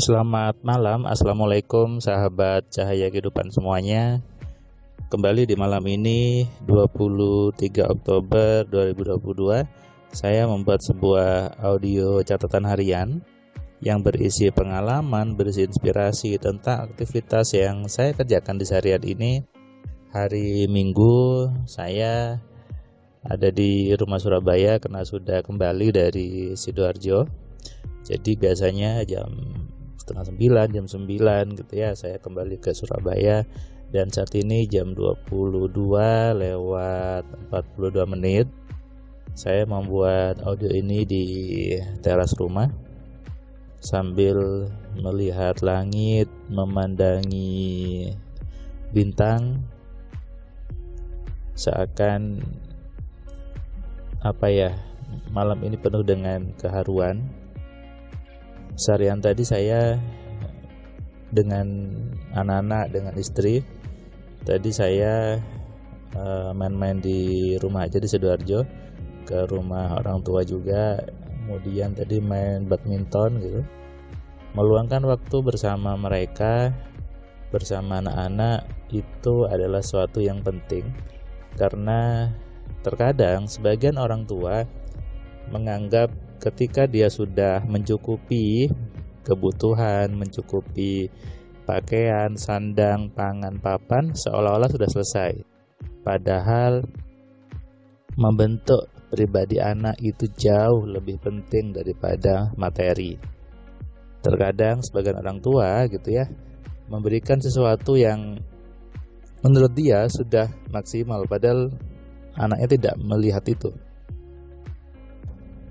Selamat malam, Assalamualaikum sahabat cahaya kehidupan semuanya. Kembali di malam ini 23 Oktober 2022, saya membuat sebuah audio catatan harian yang berisi pengalaman, berisi inspirasi tentang aktivitas yang saya kerjakan di seharian ini. Hari Minggu saya ada di rumah Surabaya karena sudah kembali dari Sidoarjo. Jadi biasanya jam setengah 9, jam 9 gitu ya, saya kembali ke Surabaya. Dan saat ini jam 22:42 saya membuat audio ini di teras rumah sambil melihat langit, memandangi bintang, seakan malam ini penuh dengan keharuan. Seharian tadi saya dengan anak-anak, dengan istri, tadi saya main-main di rumah aja di Sidoarjo, ke rumah orang tua juga. Kemudian tadi main badminton gitu, meluangkan waktu bersama mereka, bersama anak-anak. Itu adalah sesuatu yang penting, karena terkadang sebagian orang tua menganggap ketika dia sudah mencukupi kebutuhan, mencukupi pakaian, sandang, pangan, papan, seolah-olah sudah selesai. Padahal membentuk pribadi anak itu jauh lebih penting daripada materi. Terkadang sebagian orang tua gitu ya, memberikan sesuatu yang menurut dia sudah maksimal, padahal anaknya tidak melihat itu.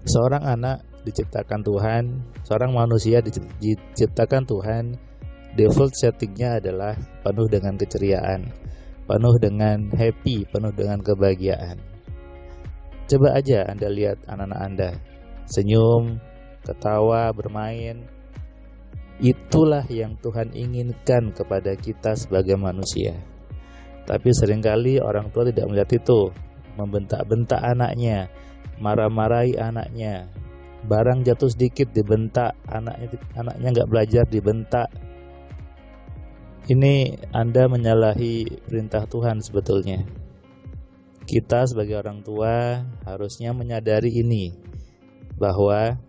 Seorang anak diciptakan Tuhan, seorang manusia diciptakan Tuhan, default settingnya adalah penuh dengan keceriaan, penuh dengan happy, penuh dengan kebahagiaan. Coba aja Anda lihat anak-anak Anda, senyum, ketawa, bermain. Itulah yang Tuhan inginkan kepada kita sebagai manusia. Tapi seringkali orang tua tidak melihat itu, membentak-bentak anaknya, marah-marahi anaknya, barang jatuh sedikit dibentak, anaknya nggak belajar dibentak. Ini Anda menyalahi perintah Tuhan sebetulnya. Kita sebagai orang tua harusnya menyadari ini, bahwa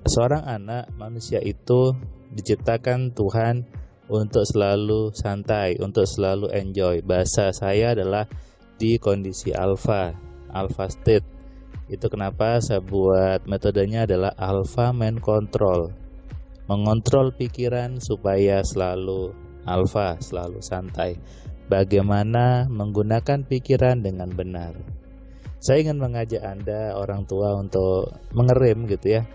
seorang anak manusia itu diciptakan Tuhan untuk selalu santai, untuk selalu enjoy. Bahasa saya adalah di kondisi alpha state. Itu kenapa saya buat metodenya adalah alpha mind control, mengontrol pikiran supaya selalu alpha, selalu santai. Bagaimana menggunakan pikiran dengan benar. Saya ingin mengajak Anda orang tua untuk mengerem gitu ya,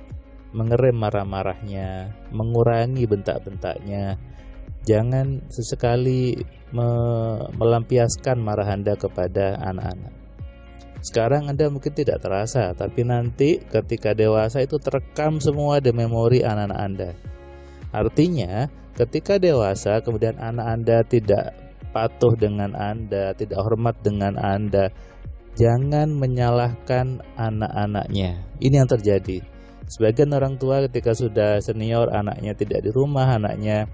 mengerem marah-marahnya, mengurangi bentak-bentaknya. Jangan sesekali melampiaskan marah Anda kepada anak-anak. Sekarang Anda mungkin tidak terasa, tapi nanti ketika dewasa itu terekam semua di memori anak-anak Anda. Artinya, ketika dewasa kemudian anak Anda tidak patuh dengan Anda, tidak hormat dengan Anda, jangan menyalahkan anak-anaknya. Ini yang terjadi. Sebagian orang tua ketika sudah senior, anaknya tidak di rumah, anaknya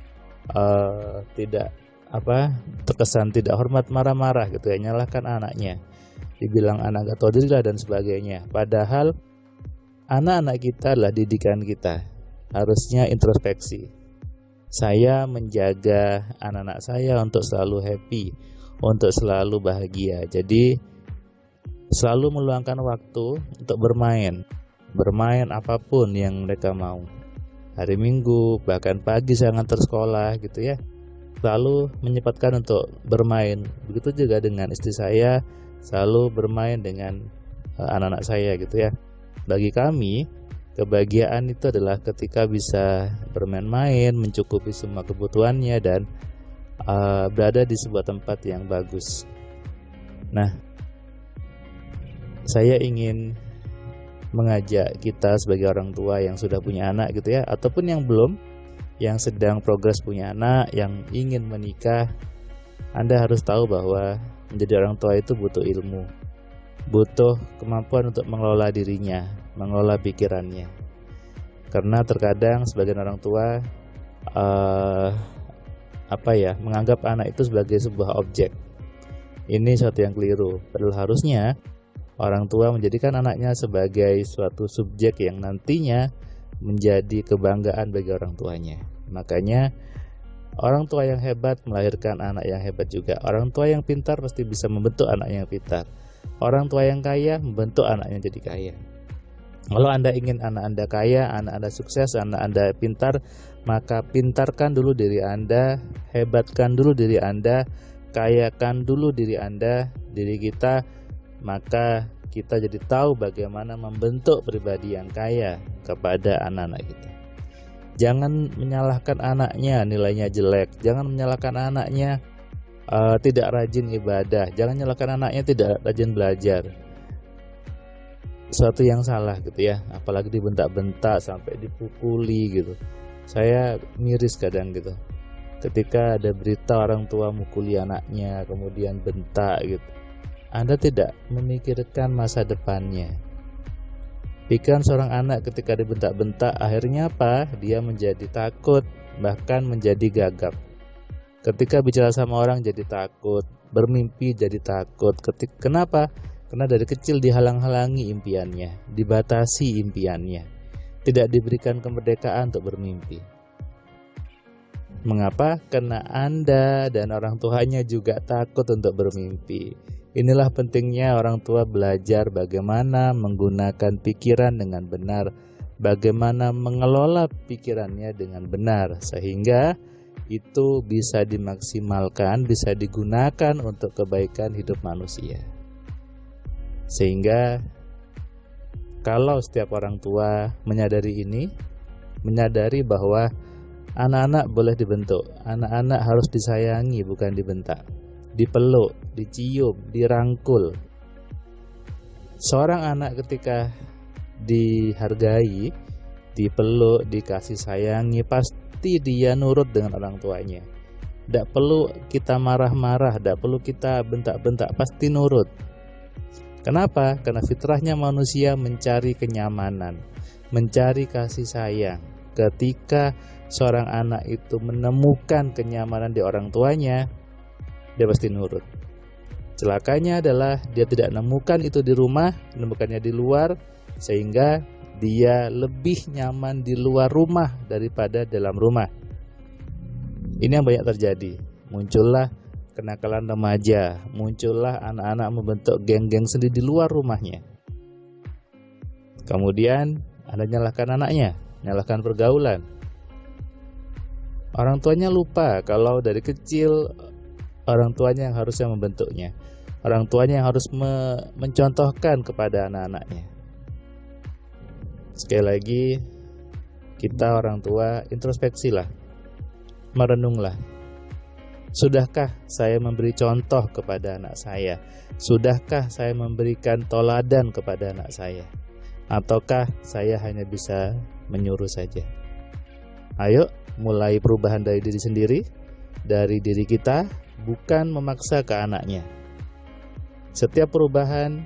terkesan tidak hormat, marah-marah gitu ya, nyalahkan anaknya, dibilang anak gak tahu diri lah dan sebagainya. Padahal anak-anak kita adalah didikan kita, harusnya introspeksi. Saya menjaga anak-anak saya untuk selalu happy, untuk selalu bahagia. Jadi selalu meluangkan waktu untuk bermain apapun yang mereka mau. Hari Minggu, bahkan pagi saya ngantar sekolah gitu ya, selalu menyempatkan untuk bermain. Begitu juga dengan istri saya, selalu bermain dengan anak-anak saya gitu ya. Bagi kami, kebahagiaan itu adalah ketika bisa bermain-main, mencukupi semua kebutuhannya, dan berada di sebuah tempat yang bagus. Nah, saya ingin mengajak kita sebagai orang tua yang sudah punya anak gitu ya, ataupun yang belum, yang sedang progres punya anak, yang ingin menikah. Anda harus tahu bahwa menjadi orang tua itu butuh ilmu, butuh kemampuan untuk mengelola dirinya, mengelola pikirannya. Karena terkadang sebagian orang tua menganggap anak itu sebagai sebuah objek. Ini suatu yang keliru. Padahal harusnya orang tua menjadikan anaknya sebagai suatu subjek yang nantinya menjadi kebanggaan bagi orang tuanya. Makanya orang tua yang hebat melahirkan anak yang hebat juga. Orang tua yang pintar pasti bisa membentuk anak yang pintar. Orang tua yang kaya membentuk anaknya jadi kaya. Kalau Anda ingin anak Anda kaya, anak Anda sukses, anak Anda pintar, maka pintarkan dulu diri Anda, hebatkan dulu diri Anda, kayakan dulu diri Anda, diri kita, maka kita jadi tahu bagaimana membentuk pribadi yang kaya kepada anak-anak kita. Jangan menyalahkan anaknya nilainya jelek, jangan menyalahkan anaknya tidak rajin ibadah, jangan menyalahkan anaknya tidak rajin belajar. Suatu yang salah gitu ya, apalagi dibentak-bentak sampai dipukuli gitu. Saya miris kadang gitu. Ketika ada berita orang tua mukuli anaknya, kemudian bentak gitu. Anda tidak memikirkan masa depannya. Pikiran seorang anak ketika dibentak-bentak akhirnya apa? Dia menjadi takut, bahkan menjadi gagap. Ketika bicara sama orang jadi takut, bermimpi jadi takut. Kenapa? Karena dari kecil dihalang-halangi impiannya, dibatasi impiannya, tidak diberikan kemerdekaan untuk bermimpi. Mengapa? Karena Anda dan orang tuanya juga takut untuk bermimpi. Inilah pentingnya orang tua belajar bagaimana menggunakan pikiran dengan benar, bagaimana mengelola pikirannya dengan benar, sehingga itu bisa dimaksimalkan, bisa digunakan untuk kebaikan hidup manusia. Sehingga kalau setiap orang tua menyadari ini, menyadari bahwa anak-anak boleh dibentuk, anak-anak harus disayangi bukan dibentak, dipeluk, dicium, dirangkul. Seorang anak ketika dihargai, dipeluk, dikasih sayangi, pasti dia nurut dengan orang tuanya. Tidak perlu kita marah-marah, tidak perlu kita bentak-bentak, pasti nurut. Kenapa? Karena fitrahnya manusia mencari kenyamanan, mencari kasih sayang. Ketika seorang anak itu menemukan kenyamanan di orang tuanya, dia pasti nurut. Celakanya adalah dia tidak menemukan itu di rumah, menemukannya di luar, sehingga dia lebih nyaman di luar rumah daripada dalam rumah. Ini yang banyak terjadi. Muncullah kenakalan remaja, muncullah anak-anak membentuk geng-geng sendiri di luar rumahnya. Kemudian Anda nyalahkan anaknya, nyalahkan pergaulan. Orang tuanya lupa kalau dari kecil orang tuanya yang harusnya membentuknya, orang tuanya yang harus mencontohkan kepada anak-anaknya. Sekali lagi, kita orang tua introspeksilah, merenunglah. Sudahkah saya memberi contoh kepada anak saya? Sudahkah saya memberikan toladan kepada anak saya? Ataukah saya hanya bisa menyuruh saja? Ayo mulai perubahan dari diri sendiri, dari diri kita, bukan memaksa ke anaknya. Setiap perubahan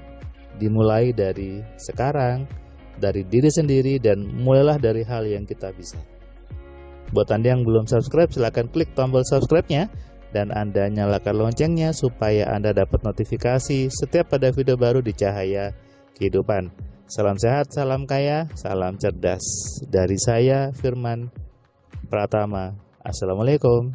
dimulai dari sekarang, dari diri sendiri, dan mulailah dari hal yang kita bisa. Buat Anda yang belum subscribe, silakan klik tombol subscribe-nya dan Anda nyalakan loncengnya supaya Anda dapat notifikasi setiap ada video baru di Cahaya Kehidupan. Salam sehat, salam kaya, salam cerdas. Dari saya, Firman Pratama. Assalamualaikum.